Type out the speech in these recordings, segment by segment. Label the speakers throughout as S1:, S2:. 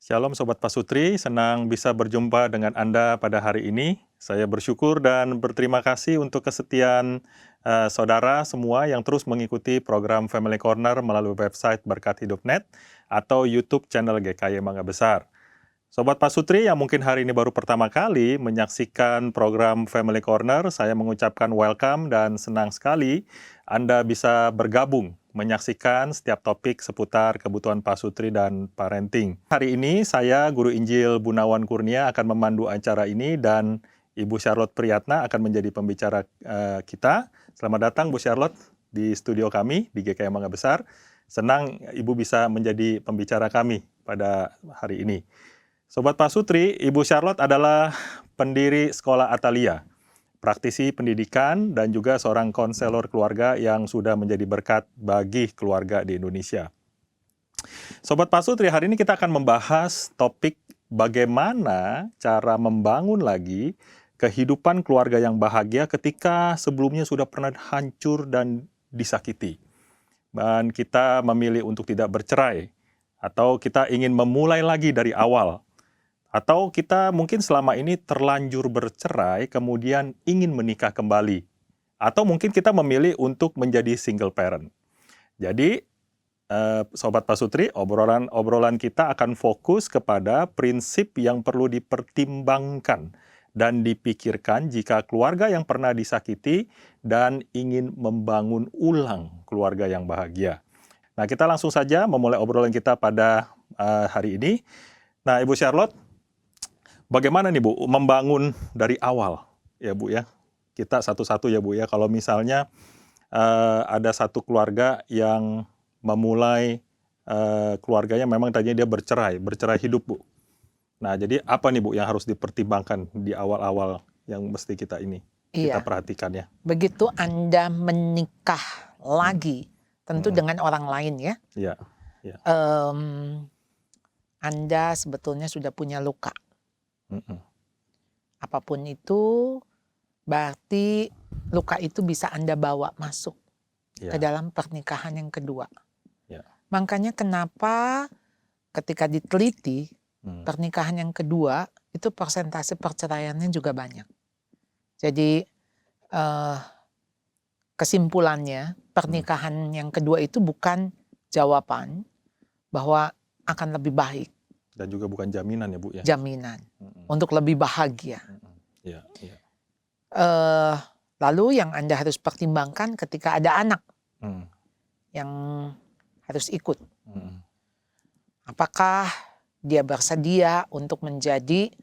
S1: Shalom Sobat Pasutri, senang bisa berjumpa dengan Anda pada hari ini. Saya bersyukur dan berterima kasih untuk kesetiaan saudara semua yang terus mengikuti program Family Corner melalui website berkathidup.net atau YouTube channel GKY Mangga Besar. Sobat Pasutri yang mungkin hari ini baru pertama kali menyaksikan program Family Corner, saya mengucapkan welcome dan senang sekali Anda bisa bergabung menyaksikan setiap topik seputar kebutuhan pasutri dan parenting. Hari ini saya, Guru Injil Bunawan Kurnia, akan memandu acara ini dan Ibu Charlotte Priyatna akan menjadi pembicara kita. Selamat datang Bu Charlotte di studio kami di GKY Mangga Besar. Senang Ibu bisa menjadi pembicara kami pada hari ini. Sobat Pasutri, Ibu Charlotte adalah pendiri Sekolah Atalia, praktisi pendidikan, dan juga seorang konselor keluarga yang sudah menjadi berkat bagi keluarga di Indonesia. Sobat Pasutri, hari ini kita akan membahas topik bagaimana cara membangun lagi kehidupan keluarga yang bahagia ketika sebelumnya sudah pernah hancur dan disakiti. Dan kita memilih untuk tidak bercerai, atau kita ingin memulai lagi dari awal. Atau kita mungkin selama ini terlanjur bercerai, kemudian ingin menikah kembali. Atau mungkin kita memilih untuk menjadi single parent. Jadi, Sobat Pasutri, obrolan kita akan fokus kepada prinsip yang perlu dipertimbangkan dan dipikirkan jika keluarga yang pernah disakiti dan ingin membangun ulang keluarga yang bahagia. Nah, kita langsung saja memulai obrolan kita pada hari ini. Nah, Ibu Charlotte, bagaimana nih Bu, membangun dari awal ya Bu ya? Kita satu-satu ya Bu ya, kalau misalnya ada satu keluarga yang memulai keluarganya memang tadinya dia bercerai hidup Bu. Nah jadi apa nih Bu yang harus dipertimbangkan di awal-awal yang mesti kita kita perhatikan ya?
S2: Begitu Anda menikah lagi, tentu dengan orang lain ya.
S1: Iya.
S2: Anda sebetulnya sudah punya luka. Apapun itu, berarti luka itu bisa Anda bawa masuk ke dalam pernikahan yang kedua. Makanya kenapa ketika diteliti, pernikahan yang kedua itu persentase perceraiannya juga banyak. Jadi kesimpulannya, pernikahan yang kedua itu bukan jawaban bahwa akan lebih baik.
S1: Dan juga bukan jaminan ya Bu ya?
S2: Jaminan untuk lebih bahagia. Lalu yang Anda harus pertimbangkan ketika ada anak yang harus ikut. Apakah dia bersedia untuk menjadi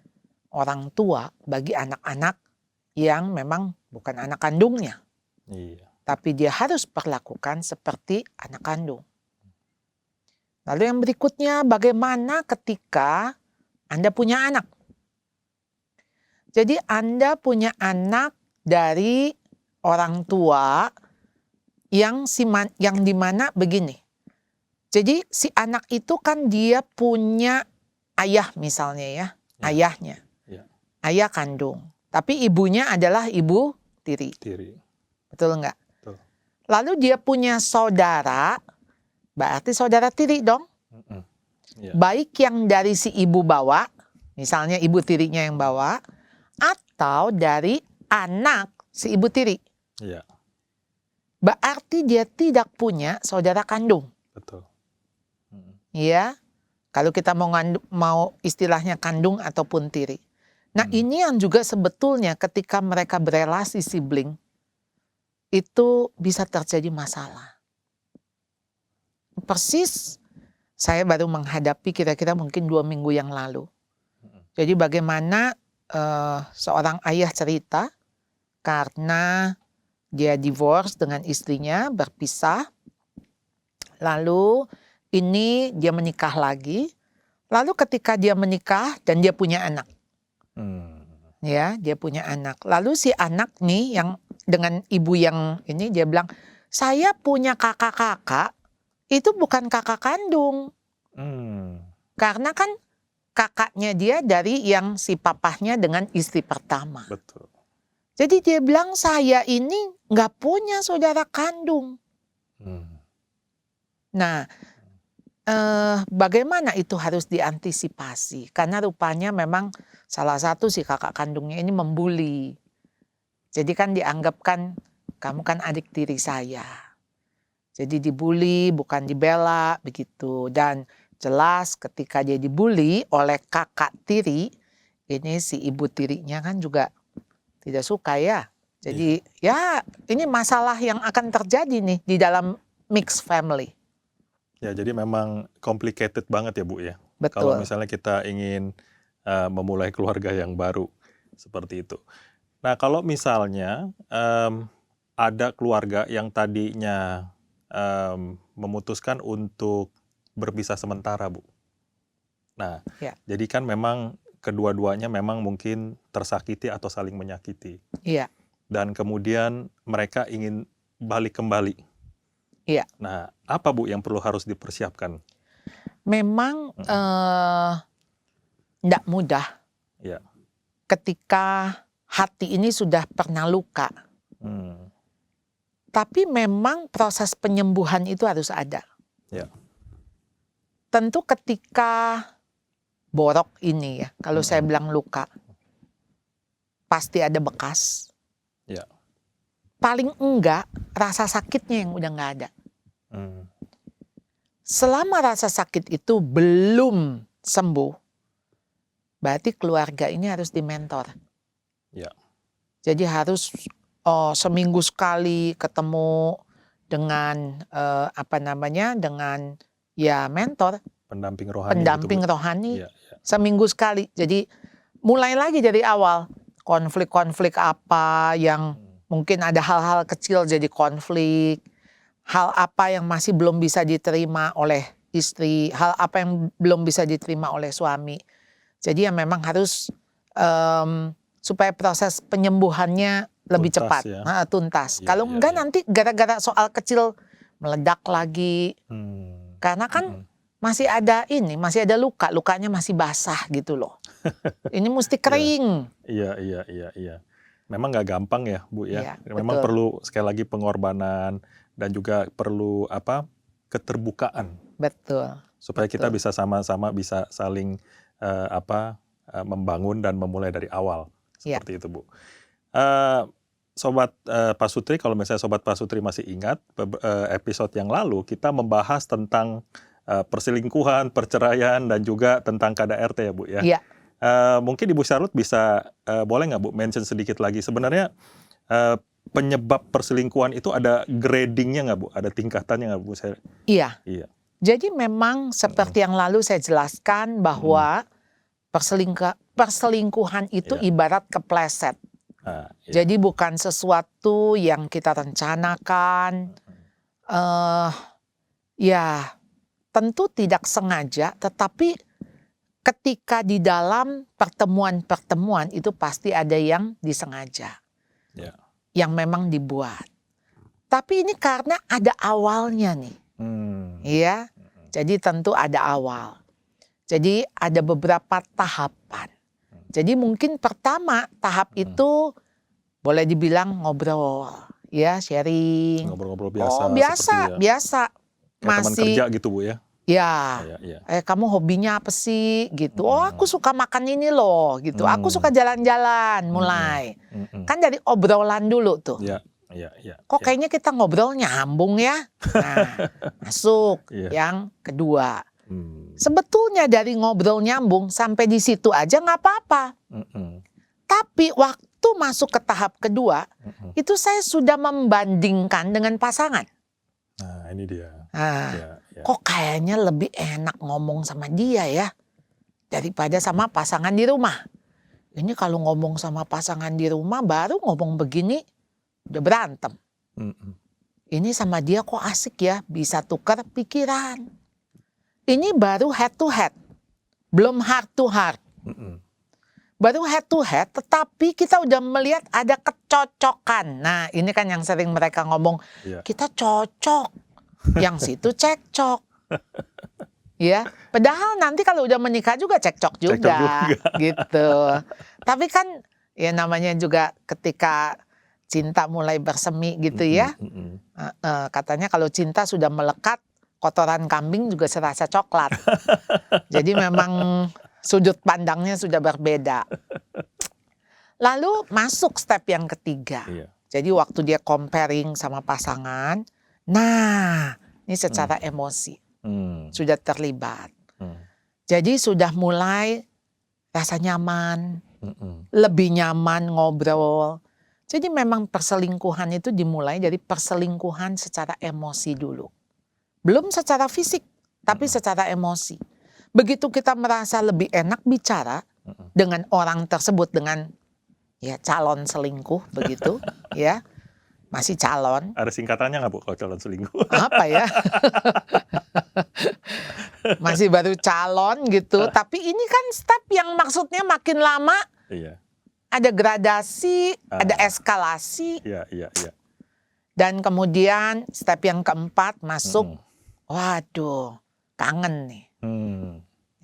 S2: orang tua bagi anak-anak yang memang bukan anak kandungnya. Tapi dia harus perlakukan seperti anak kandung. Lalu yang berikutnya, bagaimana ketika Anda punya anak? Jadi Anda punya anak dari orang tua yang dimana begini. Jadi si anak itu kan dia punya ayah misalnya ya, ayahnya. Ayah kandung. Tapi ibunya adalah ibu tiri. Betul enggak?
S1: Betul.
S2: Lalu dia punya saudara, berarti saudara tiri dong. Baik yang dari si ibu bawa, misalnya ibu tirinya yang bawa, atau dari anak si ibu tiri. Berarti dia tidak punya saudara kandung.
S1: Betul.
S2: Ya, kalau kita mau istilahnya kandung ataupun tiri. Nah ini yang juga sebetulnya ketika mereka berelasi sibling, itu bisa terjadi masalah. Persis saya baru menghadapi kira-kira mungkin 2 minggu yang lalu. Jadi bagaimana seorang ayah cerita karena dia divorce dengan istrinya, berpisah. Lalu ini dia menikah lagi. Lalu ketika dia menikah dan dia punya anak. Ya, dia punya anak. Lalu si anak nih yang dengan ibu yang ini dia bilang, saya punya kakak-kakak, itu bukan kakak kandung. Karena kan kakaknya dia dari yang si papahnya dengan istri pertama.
S1: Betul.
S2: Jadi dia bilang saya ini gak punya saudara kandung. Nah bagaimana itu harus diantisipasi? Karena rupanya memang salah satu si kakak kandungnya ini membuli. Jadi kan dianggapkan kamu kan adik tiri saya. Jadi dibully bukan dibela begitu. Dan jelas ketika dia dibully oleh kakak tiri, ini si ibu tirinya kan juga tidak suka ya. Jadi ya ini masalah yang akan terjadi nih di dalam mixed family.
S1: Ya, jadi memang complicated banget ya Bu ya. Kalau
S2: Betul.
S1: misalnya kita ingin memulai keluarga yang baru seperti itu. Nah, kalau misalnya ada keluarga yang tadinya memutuskan untuk berpisah sementara, Bu. Nah,
S2: Ya.
S1: jadi kan memang kedua-duanya memang mungkin tersakiti atau saling menyakiti.
S2: Iya.
S1: Dan kemudian mereka ingin balik kembali.
S2: Iya.
S1: Nah, apa Bu yang perlu harus dipersiapkan?
S2: Memang tidak mudah
S1: Ya.
S2: ketika hati ini sudah pernah luka. Tapi memang proses penyembuhan itu harus ada.
S1: Ya.
S2: Tentu ketika borok ini ya, kalau saya bilang luka, pasti ada bekas.
S1: Ya.
S2: Paling enggak rasa sakitnya yang udah nggak ada. Selama rasa sakit itu belum sembuh, berarti keluarga ini harus dimentor.
S1: Ya.
S2: Jadi harus seminggu sekali ketemu dengan dengan ya mentor,
S1: Pendamping rohani.
S2: pendamping
S1: gitu, Bu.
S2: rohani.
S1: Ya, ya.
S2: Seminggu sekali. Jadi mulai lagi dari awal. Konflik-konflik apa yang mungkin ada hal-hal kecil jadi konflik. Hal apa yang masih belum bisa diterima oleh istri. Hal apa yang belum bisa diterima oleh suami. Jadi ya memang harus supaya proses penyembuhannya lebih
S1: Tuntas
S2: cepat.
S1: ya.
S2: Tuntas.
S1: Ya,
S2: Kalau
S1: ya,
S2: enggak
S1: ya.
S2: nanti gara-gara soal kecil meledak lagi. Karena kan masih ada luka. Lukanya masih basah gitu loh. Ini mesti kering.
S1: Iya. Memang nggak gampang ya, Bu ya.
S2: Iya,
S1: Memang
S2: betul.
S1: perlu sekali lagi pengorbanan dan juga perlu keterbukaan
S2: Betul.
S1: supaya kita
S2: Betul.
S1: bisa sama-sama bisa saling membangun dan memulai dari awal.
S2: Iya.
S1: Seperti itu, Bu. Sobat Pak Sutri, kalau misalnya Sobat Pak Sutri masih ingat episode yang lalu kita membahas tentang perselingkuhan, perceraian dan juga tentang KDRT ya, Bu ya.
S2: Iya.
S1: Mungkin Ibu Charlotte bisa boleh nggak Bu mention sedikit lagi sebenarnya penyebab perselingkuhan itu ada gradingnya nggak Bu? Ada tingkatannya nggak Bu?
S2: Iya.
S1: Iya.
S2: Jadi memang seperti yang lalu saya jelaskan bahwa perselingkuhan itu ibarat kepleset.
S1: Iya.
S2: Jadi bukan sesuatu yang kita rencanakan. Ya tentu tidak sengaja, tetapi ketika di dalam pertemuan-pertemuan itu pasti ada yang disengaja.
S1: Ya.
S2: Yang memang dibuat. Tapi ini karena ada awalnya nih. Ya. Jadi tentu ada awal. Jadi ada beberapa tahapan. Jadi mungkin pertama tahap itu boleh dibilang ngobrol, ya sharing.
S1: Ngobrol-ngobrol biasa.
S2: Biasa.
S1: Kayak teman kerja gitu Bu ya?
S2: Ya. Kamu hobinya apa sih gitu? Oh aku suka makan ini loh gitu. Aku suka jalan-jalan mulai. Kan dari obrolan dulu tuh.
S1: Iya.
S2: Kok kayaknya kita ngobrol nyambung ya? Nah masuk yang kedua. Sebetulnya dari ngobrol nyambung sampai di situ aja nggak apa-apa. Tapi waktu masuk ke tahap kedua, itu saya sudah membandingkan dengan pasangan.
S1: Nah ini dia.
S2: Kok kayaknya lebih enak ngomong sama dia ya daripada sama pasangan di rumah. Ini kalau ngomong sama pasangan di rumah baru ngomong begini udah berantem. Ini sama dia kok asik ya, bisa tukar pikiran. Ini baru head to head, belum heart to heart. Baru head to head, tetapi kita udah melihat ada kecocokan. Nah ini kan yang sering mereka ngomong, kita cocok, yang situ cekcok. Ya, padahal nanti kalau udah menikah juga cekcok juga. Gitu. Tapi kan ya namanya juga ketika cinta mulai bersemi gitu ya. Katanya kalau cinta sudah melekat, kotoran kambing juga serasa coklat. Jadi memang sudut pandangnya sudah berbeda. Lalu masuk step yang ketiga.
S1: Iya.
S2: Jadi waktu dia comparing sama pasangan, nah ini secara emosi sudah terlibat. Jadi sudah mulai rasa nyaman, lebih nyaman ngobrol. Jadi memang perselingkuhan itu dimulai dari perselingkuhan secara emosi dulu. Belum secara fisik, tapi secara emosi. Begitu kita merasa lebih enak bicara dengan orang tersebut, dengan ya calon selingkuh begitu, ya masih calon.
S1: Ada singkatannya nggak Bu kalau calon selingkuh?
S2: Apa ya? Masih baru calon gitu. Tapi ini kan step yang maksudnya makin lama
S1: Iya.
S2: ada gradasi, ada eskalasi.
S1: Iya.
S2: Dan kemudian step yang keempat masuk, waduh kangen nih.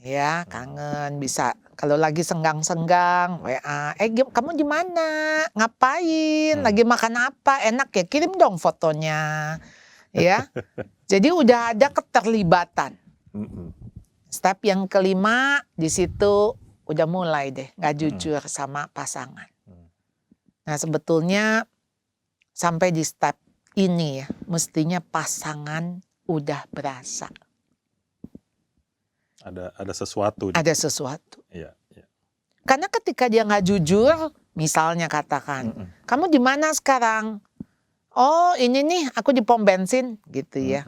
S2: Ya kangen, bisa kalau lagi senggang-senggang WA, kamu di mana? Ngapain? Lagi makan apa? Enak ya? Kirim dong fotonya. Ya. Jadi udah ada keterlibatan. Step yang kelima di situ udah mulai deh nggak jujur sama pasangan. Nah sebetulnya sampai di step ini ya, mestinya pasangan udah berasa.
S1: Ada sesuatu.
S2: Ada sesuatu.
S1: Iya.
S2: Karena ketika dia nggak jujur, misalnya katakan, kamu di mana sekarang? Oh ini nih, aku di pom bensin gitu ya.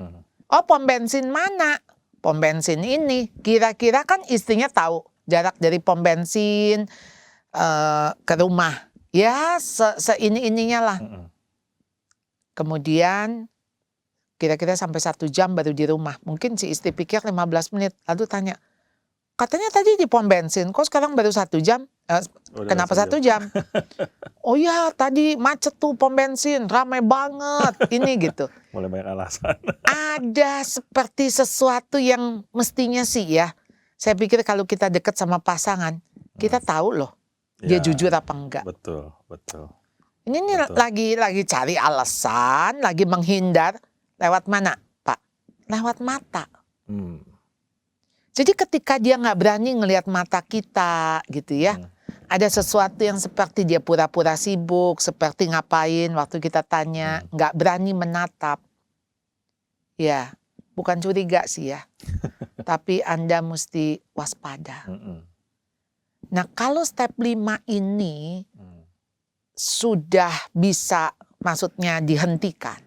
S2: Oh pom bensin mana? Pom bensin ini. Kira-kira kan istrinya tahu jarak dari pom bensin ke rumah. Ya seini-ininya lah. Kemudian kira-kira sampai 1 jam baru di rumah. Mungkin si istri pikir 15 menit. Lalu tanya, katanya tadi di pom bensin, kok sekarang baru 1 jam? Kenapa 1 jam? Oh ya tadi macet tuh pom bensin, ramai banget. Ini gitu.
S1: Mulai banyak alasan.
S2: Ada seperti sesuatu yang mestinya sih ya. Saya pikir kalau kita dekat sama pasangan, kita tahu loh dia jujur apa enggak.
S1: Betul.
S2: Ini nih lagi cari alasan, lagi menghindar. Lewat mana, Pak? Lewat mata. Jadi ketika dia nggak berani ngelihat mata kita, gitu ya, ada sesuatu yang seperti dia pura-pura sibuk, seperti ngapain waktu kita tanya, nggak berani menatap. Ya, bukan curiga sih ya, tapi Anda mesti waspada. Nah, kalau step 5 ini sudah bisa, maksudnya dihentikan.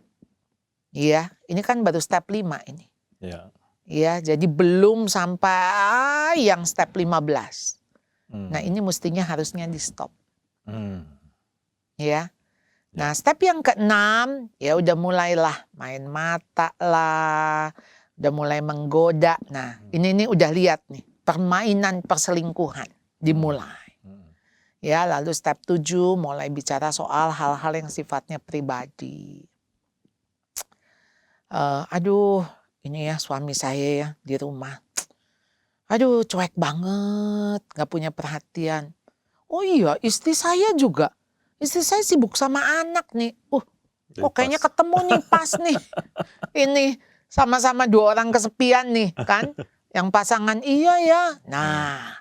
S2: Iya, ini kan baru step 5 ini.
S1: Iya.
S2: Ya, jadi belum sampai yang step 15. Nah, ini mestinya harusnya di stop. Ya. Nah, step yang ke-6 ya udah mulailah main mata lah, udah mulai menggoda. Nah, ini udah lihat nih, permainan perselingkuhan dimulai. Ya, lalu step 7 mulai bicara soal hal-hal yang sifatnya pribadi. Aduh, ini ya suami saya ya di rumah. Aduh, cuek banget, gak punya perhatian. Oh iya, istri saya juga. Istri saya sibuk sama anak nih. Kok kayaknya ketemu nih, pas nih. Ini sama-sama 2 orang kesepian nih kan. Yang pasangan iya ya. Nah,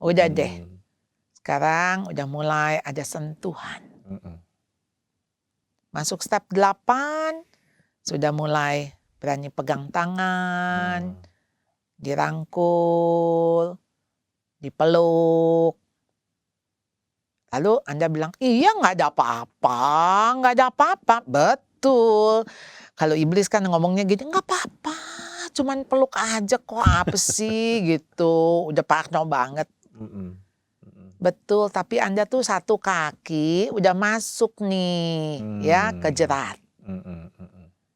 S2: udah deh. Sekarang udah mulai ada sentuhan. Masuk step 8. Sudah mulai berani pegang tangan, dirangkul, dipeluk. Lalu Anda bilang, iya nggak ada apa-apa. Betul. Kalau iblis kan ngomongnya gini, nggak apa-apa, cuman peluk aja kok, apa sih gitu. Udah parno banget. Betul, tapi Anda tuh 1 kaki udah masuk nih ya ke jerat.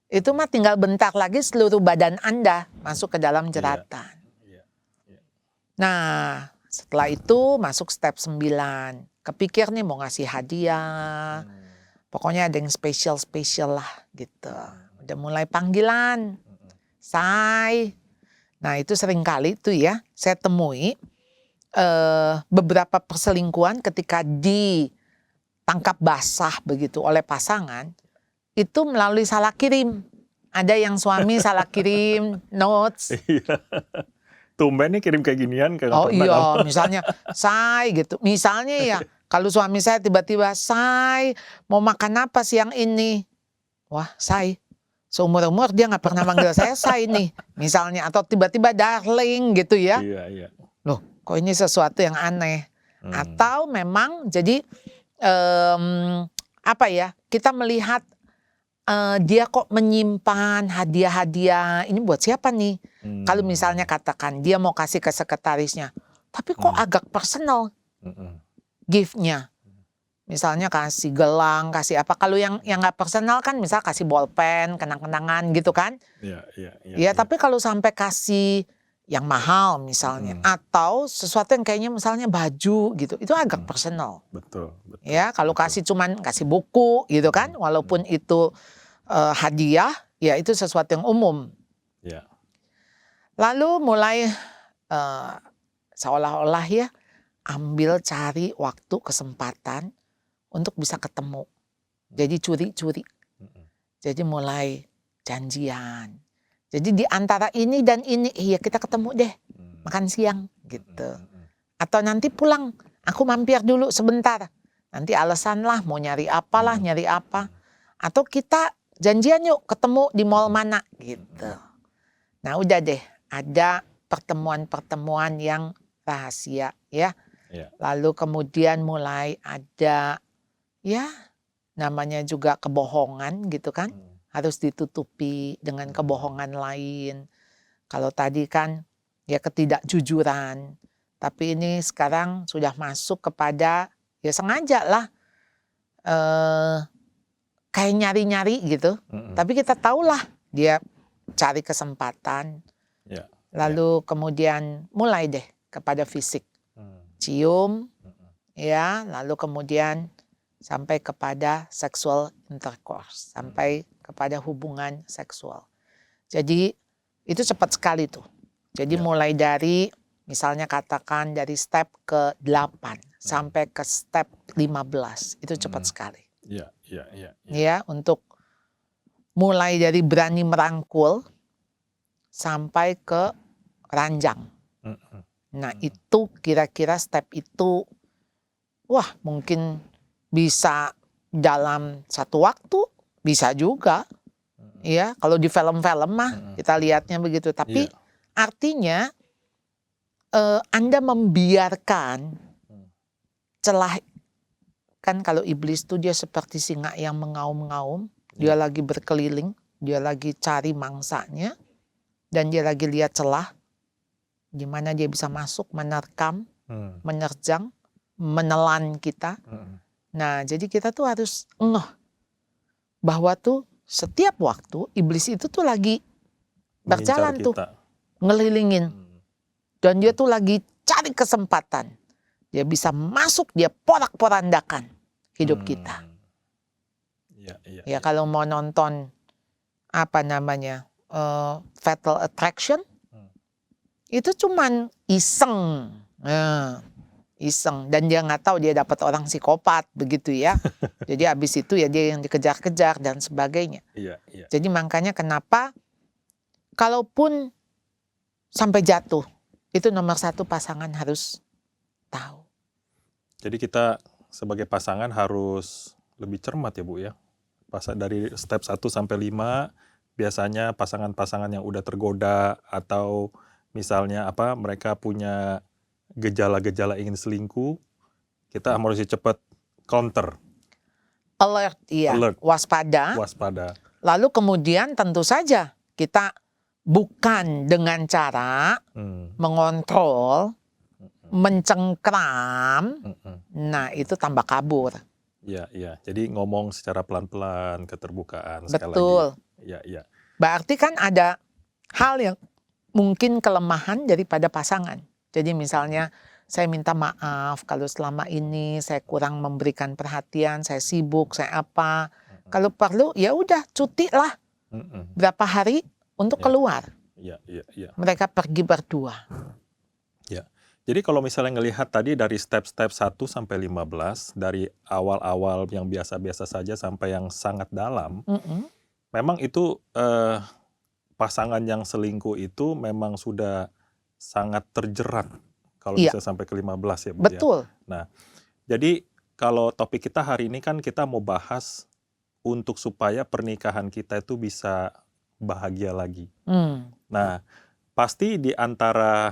S2: Itu mah tinggal bentar lagi seluruh badan Anda masuk ke dalam jeratan. Nah, setelah itu masuk step 9. Kepikir nih mau ngasih hadiah. Pokoknya ada yang spesial lah gitu. Udah mulai panggilan. Say. Nah, itu sering kali tuh ya saya temui beberapa perselingkuhan ketika ditangkap basah begitu oleh pasangan. Itu melalui salah kirim. Ada yang suami salah kirim notes.
S1: Iya. Tumben nih kirim kayak ginian, nggak
S2: Oh
S1: pernah kamu.
S2: iya, misalnya, Say gitu. Misalnya ya, kalau suami saya tiba-tiba, Say, mau makan apa siang ini? Wah, Say. Seumur-umur dia nggak pernah manggil saya Say nih. Misalnya, atau tiba-tiba darling gitu ya.
S1: Iya, iya.
S2: Loh, kok ini sesuatu yang aneh. Atau memang jadi apa ya, kita melihat dia kok menyimpan hadiah-hadiah, ini buat siapa nih? Kalau misalnya katakan dia mau kasih ke sekretarisnya, tapi kok agak personal gift-nya. Misalnya kasih gelang, kasih apa. Kalau yang nggak personal kan misal kasih bolpen, kenang-kenangan gitu kan.
S1: Iya, iya, iya.
S2: Ya, tapi kalau sampai kasih yang mahal misalnya, atau sesuatu yang kayaknya misalnya baju gitu, itu agak personal.
S1: Betul, betul.
S2: Ya, kalau kasih cuman kasih buku gitu kan, walaupun itu hadiah, ya itu sesuatu yang umum.
S1: Iya.
S2: Lalu mulai seolah-olah ya ambil cari waktu kesempatan untuk bisa ketemu. Jadi curi-curi. Jadi mulai janjian. Jadi di antara ini dan ini, iya kita ketemu deh, makan siang gitu. Atau nanti pulang, aku mampir dulu sebentar. Nanti alasan lah mau nyari apalah, nyari apa. Atau kita janjian yuk ketemu di mall mana gitu. Nah udah deh, ada pertemuan-pertemuan yang rahasia ya. Lalu kemudian mulai ada ya namanya juga kebohongan gitu kan. Harus ditutupi dengan kebohongan lain. Kalau tadi kan ya ketidakjujuran. Tapi ini sekarang sudah masuk kepada ya sengaja lah. Kayak nyari-nyari gitu. Tapi kita tahulah dia cari kesempatan. Lalu kemudian mulai deh kepada fisik. Cium. Ya, lalu kemudian sampai kepada sexual intercourse. Sampai kepada hubungan seksual. Jadi itu cepat sekali tuh. Jadi mulai dari misalnya katakan dari step ke-8 sampai ke step 15. Itu cepat sekali. Ya, untuk mulai dari berani merangkul sampai ke ranjang. Nah, itu kira-kira step itu wah, mungkin bisa dalam satu waktu, bisa juga. Ya, kalau di film-film mah kita lihatnya begitu. Tapi artinya Anda membiarkan celah. Kan kalau iblis tuh dia seperti singa yang mengaum-ngaum. Dia lagi berkeliling, dia lagi cari mangsanya. Dan dia lagi lihat celah. Gimana dia bisa masuk, menerkam, menerjang, menelan kita. Nah, jadi kita tuh harus ngeh bahwa tuh setiap waktu iblis itu tuh lagi berjalan tuh, ngelilingin. Dan dia tuh lagi cari kesempatan. Dia bisa masuk, dia porak-porandakan hidup kita. Ya kalau mau nonton apa namanya Fatal Attraction, itu cuman iseng. Iseng, dan dia nggak tahu dia dapat orang psikopat begitu ya. Jadi habis itu ya dia yang dikejar-kejar dan sebagainya. Jadi makanya kenapa kalaupun sampai jatuh, itu nomor satu pasangan harus tahu.
S1: Jadi kita sebagai pasangan harus lebih cermat ya Bu ya. Dari step 1 sampai 5 biasanya pasangan-pasangan yang udah tergoda atau misalnya mereka punya gejala-gejala ingin selingkuh, kita harus cepat counter.
S2: Alert, iya.
S1: Alert.
S2: Waspada. Lalu kemudian tentu saja kita bukan dengan cara mengontrol, mencengkram, nah itu tambah kabur.
S1: Iya. Jadi ngomong secara pelan-pelan, keterbukaan.
S2: Betul.
S1: Sekali lagi. Iya.
S2: Berarti kan ada hal yang mungkin kelemahan daripada pasangan. Jadi misalnya saya minta maaf kalau selama ini saya kurang memberikan perhatian, saya sibuk, saya apa. Kalau perlu ya udah cuti lah. Berapa hari untuk keluar.
S1: Iya.
S2: Mereka pergi berdua.
S1: Ya. Jadi kalau misalnya ngelihat tadi dari step-step 1 sampai 15, dari awal-awal yang biasa-biasa saja sampai yang sangat dalam, memang itu pasangan yang selingkuh itu memang sudah sangat terjerat kalau
S2: Iya,
S1: bisa sampai ke 15 ya Bu ya.
S2: betul.
S1: Nah, jadi kalau topik kita hari ini kan kita mau bahas untuk supaya pernikahan kita itu bisa bahagia lagi.
S2: Hmm,
S1: Nah, pasti di antara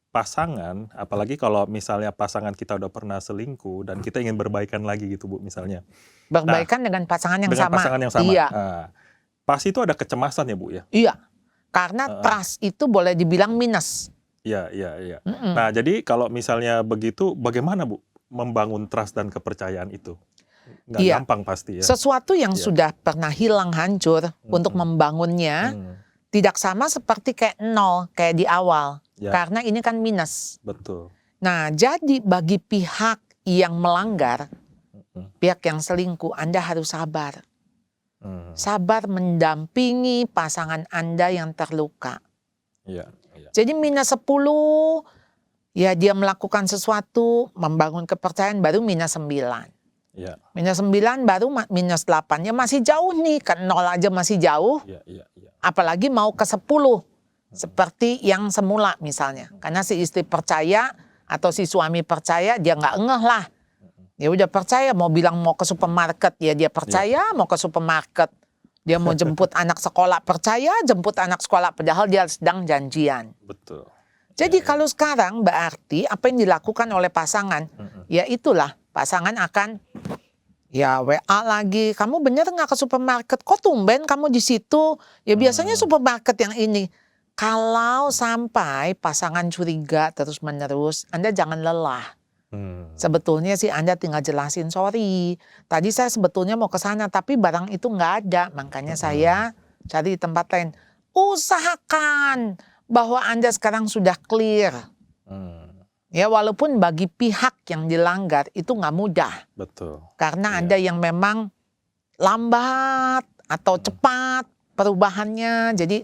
S1: pasangan, apalagi kalau misalnya pasangan kita udah pernah selingkuh dan kita ingin berbaikan lagi gitu Bu misalnya. Nah,
S2: berbaikan dengan pasangan yang
S1: dengan
S2: sama.
S1: pasangan yang sama.
S2: Iya,
S1: Pasti itu ada kecemasan ya Bu ya.
S2: iya. Karena
S1: Heeh.
S2: trust itu boleh dibilang minus.
S1: Iya, iya, iya.
S2: Mm-mm.
S1: Nah, jadi kalau misalnya begitu, bagaimana Bu membangun trust dan kepercayaan itu? Nggak
S2: Iya.
S1: gampang pasti ya.
S2: Sesuatu yang
S1: Iya.
S2: sudah pernah hilang hancur untuk membangunnya tidak sama seperti kayak nol kayak di awal.
S1: Ya,
S2: Karena ini kan minus.
S1: betul.
S2: Nah, jadi bagi pihak yang melanggar,
S1: Mm,
S2: pihak yang selingkuh, Anda harus sabar.
S1: mm.
S2: Sabar mendampingi pasangan Anda yang terluka.
S1: Iya, iya.
S2: Jadi minus 10, ya dia melakukan sesuatu, membangun kepercayaan baru minus 9.
S1: Iya,
S2: Minus 9 baru minus 8. Ya masih jauh nih, kan 0 aja masih jauh.
S1: iya, iya, iya.
S2: Apalagi mau ke 10. Seperti yang semula misalnya. Karena si istri percaya atau si suami percaya, dia nggak ngeh lah. Dia udah percaya, mau bilang mau ke supermarket, ya dia percaya mau ke supermarket. Dia mau jemput anak sekolah, percaya jemput anak sekolah, padahal dia sedang janjian.
S1: Betul.
S2: Jadi
S1: Ya, ya.
S2: kalau sekarang berarti apa yang dilakukan oleh pasangan, ya itulah pasangan akan ya WA lagi, kamu bener nggak ke supermarket? Kok tumben kamu di situ? Ya biasanya supermarket yang ini. Kalau sampai pasangan curiga terus menerus, Anda jangan lelah. Sebetulnya sih Anda tinggal jelasin, sorry, tadi saya sebetulnya mau ke sana tapi barang itu nggak ada, makanya saya cari di tempat lain. Usahakan bahwa Anda sekarang sudah clear. Ya walaupun bagi pihak yang dilanggar itu nggak mudah.
S1: Betul.
S2: Karena
S1: Iya.
S2: ada yang memang lambat atau cepat perubahannya. Jadi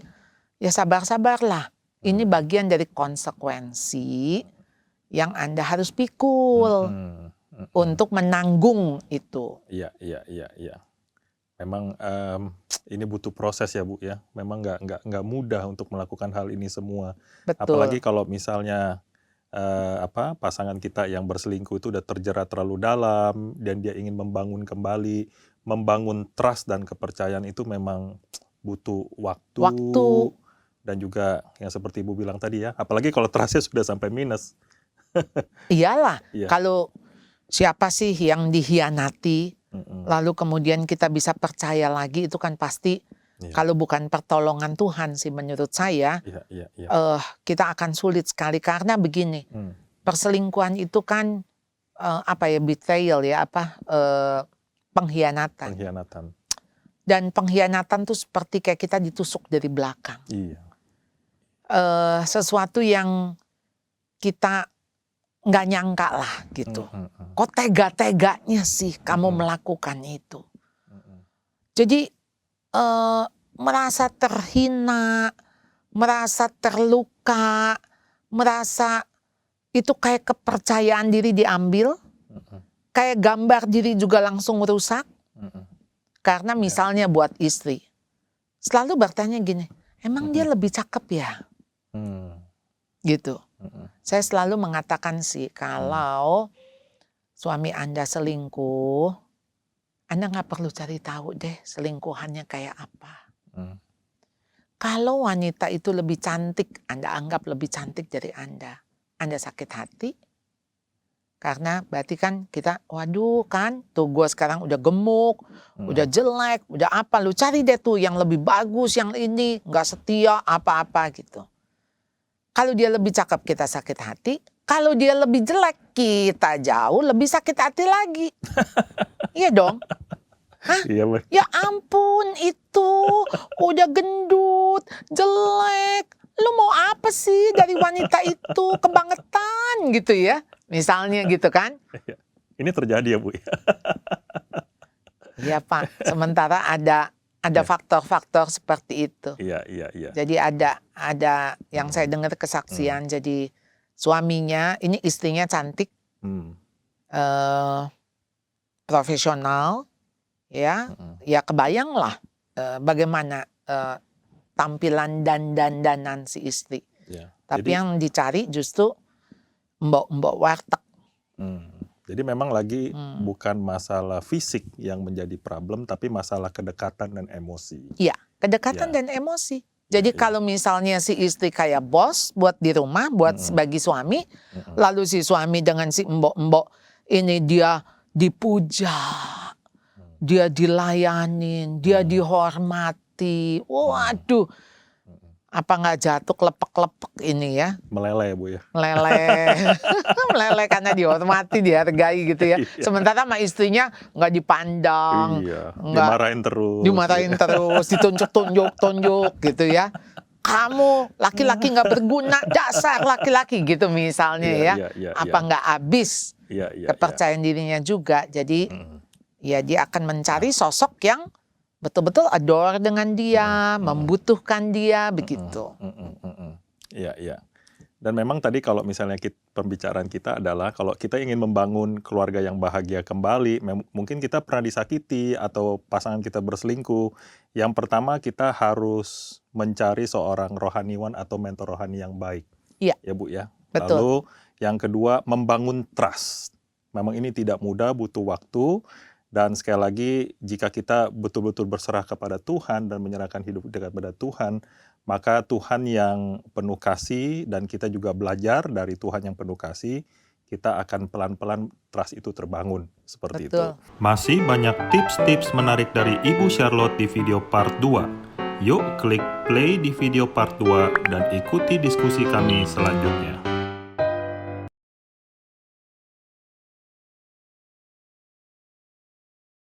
S2: ya sabar-sabarlah. Ini bagian dari konsekuensi yang Anda harus pikul untuk menanggung itu.
S1: Iya, iya, iya, iya. Memang ini butuh proses ya Bu ya. Memang nggak mudah untuk melakukan hal ini semua.
S2: Betul.
S1: Apalagi kalau misalnya pasangan kita yang berselingkuh itu udah terjerat terlalu dalam dan dia ingin membangun kembali, membangun trust dan kepercayaan itu memang butuh waktu. Dan juga yang seperti Ibu bilang tadi ya, apalagi kalau trustnya sudah sampai minus.
S2: Iyalah,
S1: Iya.
S2: kalau siapa sih yang dihianati, lalu kemudian kita bisa percaya lagi, itu kan pasti kalau bukan pertolongan Tuhan sih menurut saya, kita akan sulit sekali. Karena begini, perselingkuhan itu kan betrayal ya, pengkhianatan. Dan pengkhianatan tuh seperti kayak kita ditusuk dari belakang.
S1: Iya.
S2: Sesuatu yang kita nggak nyangka lah gitu. Kok tega-teganya sih kamu melakukan itu. Jadi merasa terhina, merasa terluka, merasa itu kayak kepercayaan diri diambil, kayak gambar diri juga langsung rusak. Karena misalnya buat istri, selalu bertanya gini, emang dia lebih cakep ya? Gitu. Saya selalu mengatakan sih, kalau suami Anda selingkuh, Anda nggak perlu cari tahu deh selingkuhannya kayak apa. Kalau wanita itu lebih cantik, Anda anggap lebih cantik dari Anda sakit hati. Karena berarti kan kita, waduh kan, tuh gue sekarang udah gemuk, udah jelek, udah apa, lu cari deh tuh yang lebih bagus, yang ini, nggak setia, apa-apa gitu. Kalau dia lebih cakep kita sakit hati, kalau dia lebih jelek kita jauh lebih sakit hati lagi. Iya dong. Hah?
S1: Iya,
S2: ya ampun itu udah gendut, jelek. Lu mau apa sih dari wanita itu, kebangetan gitu ya. Misalnya gitu kan.
S1: Ini terjadi ya Bu ya.
S2: Iya Pak, sementara ada faktor-faktor seperti itu.
S1: Iya.
S2: Jadi ada yang saya dengar kesaksian. Jadi suaminya, ini istrinya cantik, profesional, ya kebayang lah bagaimana tampilan dandan si istri.
S1: Ya.
S2: Tapi
S1: Jadi,
S2: yang dicari justru mbok-mbok warteg.
S1: Jadi memang lagi
S2: Hmm.
S1: bukan masalah fisik yang menjadi problem, tapi masalah kedekatan dan emosi.
S2: Iya, kedekatan
S1: Ya.
S2: dan emosi. Jadi
S1: Ya.
S2: kalau misalnya si istri kayak bos buat di rumah, buat bagi suami, lalu si suami dengan si mbok-mbok ini dia dipuja, dia dilayanin, dia dihormati. Waduh, apa nggak jatuh kelepek-kelepek ini ya,
S1: Meleleh, Bu ya.
S2: meleleh, meleleh karena dihormati, dihargai gitu ya.
S1: Iya.
S2: Sementara sama istrinya nggak dipandang,
S1: Iya,
S2: nggak
S1: dimarahin terus.
S2: dimarahin terus, ditunjuk-tunjuk gitu ya. Kamu laki-laki nggak berguna, dasar laki-laki gitu misalnya ya. Apa nggak habis
S1: Iya.
S2: kepercayaan dirinya juga. Jadi
S1: Mm.
S2: ya dia akan mencari sosok yang betul-betul adore dengan dia, membutuhkan dia begitu.
S1: Iya. Dan memang tadi kalau misalnya pembicaraan kita adalah kalau kita ingin membangun keluarga yang bahagia kembali, mungkin kita pernah disakiti atau pasangan kita berselingkuh. Yang pertama kita harus mencari seorang rohaniwan atau mentor rohani yang baik.
S2: Iya.
S1: Ya Bu ya.
S2: Betul.
S1: Lalu yang kedua membangun trust. Memang ini tidak mudah, butuh waktu. Dan sekali lagi, jika kita betul-betul berserah kepada Tuhan dan menyerahkan hidup dekat kepada Tuhan, maka Tuhan yang penuh kasih dan kita juga belajar dari Tuhan yang penuh kasih, kita akan pelan-pelan trust itu terbangun seperti
S2: Betul.
S1: itu. Masih banyak tips-tips menarik dari Ibu Charlotte di video part 2. Yuk klik play di video part 2 dan ikuti diskusi kami selanjutnya.